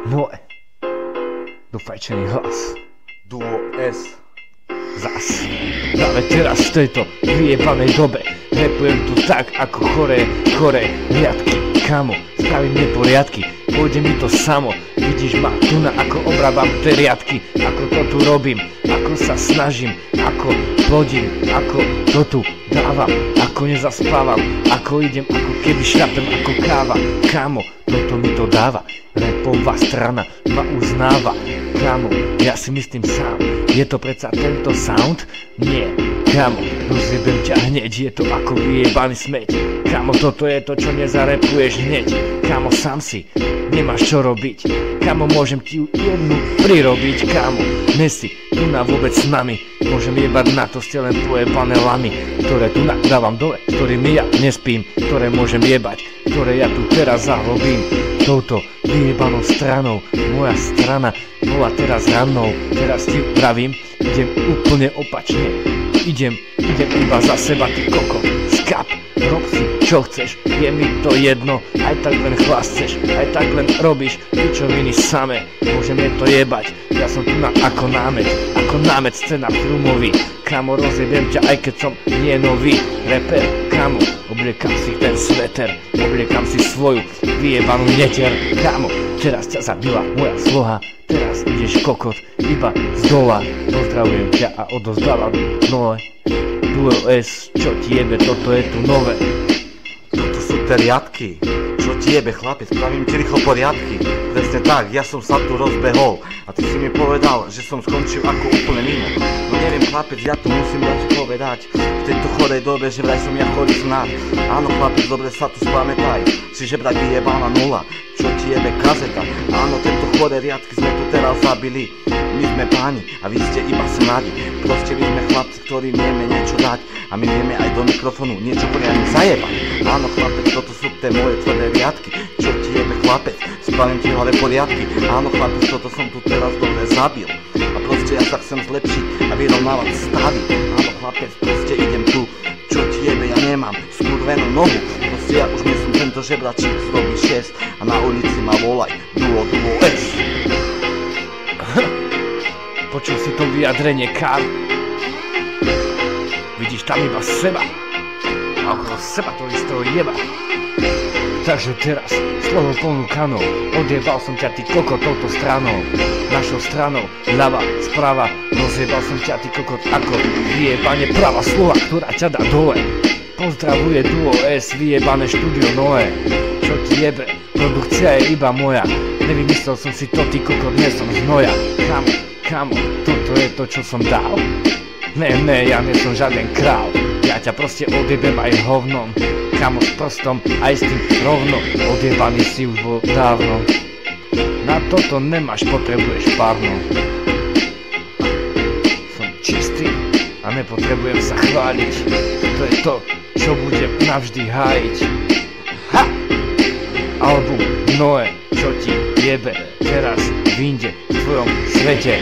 Moje dofajčený hlas. Duo S. Zas. Práve teraz v tejto vyjebanej dobe repujem tu tak ako choré riadky. Kamo, spravím neporiadky, pôjde mi to samo. Vidíš ma tu na ako obrábam tie riadky. Ako to tu robím, ako sa snažím, ako plodím, ako to tu dávam, ako nezaspávam, ako idem, ako keby šľapem ako káva. Kamo, toto mi to dáva. Rapová strana ma uznáva. Kamo, ja si myslím sám, je to predsa tento sound? Nie, kamo, rozjebem ťa hneď, je to ako vyjebaný smeť. Kamo, toto je to, čo nezarepuješ hneď. Kamo, sám si, nemáš čo robiť. Kamo, môžem ti jednu prirobiť. Kamo, nesi tu na vôbec s nami. Môžem jebať na to, ste len pojebané lamy, ktoré tu dávam dole, s ktorými ja nespím, ktoré môžem jebať, ktoré ja tu teraz zahlobím. Touto vyjebanou stranou, moja strana bola teraz rannou. Teraz ti pravím, idem úplne opačne. Idem iba za seba, ty koko. Skap, rob si čo chceš, je mi to jedno. Aj tak len chlasceš, aj tak len robíš pičoviny same. Môžeme to jebať, ja som tu ako námec scéna filmový. Kamo, rozjebem ťa, aj keď som nie nový reper. Kamo, obliekam si ten sveter, obliekam si svoju vyjebanú netier. Kamo, teraz ťa zabila moja sloha, teraz ideš kokot iba z dola. Pozdravujem ťa a odozdávam nové Duo S, čo ti jebe, toto je tu nové. Toto sú tie riadky. Čo ti jebe, chlapec, spravím ti rýchlo poriadky. Presne tak, ja som sa tu rozbehol a ty si mi povedal, že som skončil ako úplne mimo. No neviem, chlapec, ja tu musím ti povedať, v tejto chorej dobe, že vraj som ja chorý snad. Áno, chlapec, dobre sa tu spamätaj, si že vraj vyjebaná nula. Čo ti jebe, kazeta? Áno, tento choré riadky sme tu teraz zabili. My sme páni a vy ste iba smradi. Proste my sme chlapci, ktorí vieme niečo dať a my vieme aj do mikrofónu niečo poriadne zajebať. Áno, chlapec, toto sú tie moje tvrdé riadky. Čo ti jebe, chlapec, spravím ti hore poriadky. Áno, chlapec, toto som tu teraz dobre zabil a proste ja sa chcem zlepšiť a vyrovnávať stavy. Áno, chlapec, proste idem tu. Čo ti jebe, ja nemám skurvenú nohu. Proste ja už nie som tento žebračík z doby 6 a na ulici ma volaj Duo S. Počul si to vyjadrenie, Kar? Vidíš tam iba seba a okolo seba to istého jeba. Takže teraz, slovo ponúkanou, odjebal som ťa, ty kokot, touto stranou. Našou stranou, ľava, sprava, rozjebal som ťa, ty kokot, ako vyjebanie prava slova, ktorá ťa dá dole. Pozdravuje Duo S, vyjebané štúdio Noé. Čo ti jebe, produkcia je iba moja. Nevymyslel som si to, ty kokot, nie som z hnoja. Kamo, toto je to, čo som dal? Ne, ja nie som žiaden král. Ja ťa proste odjebem aj hovnom. Kamo, s prstom, aj s tým rovno. Odjebaný si už bol dávno. Na toto nemáš, potrebuješ párno. Som čistý a nepotrebujem sa chváliť. To je to, čo budem navždy hájiť. Ha! Album Noé, čo ti jebe teraz vyjde v tvojom svete.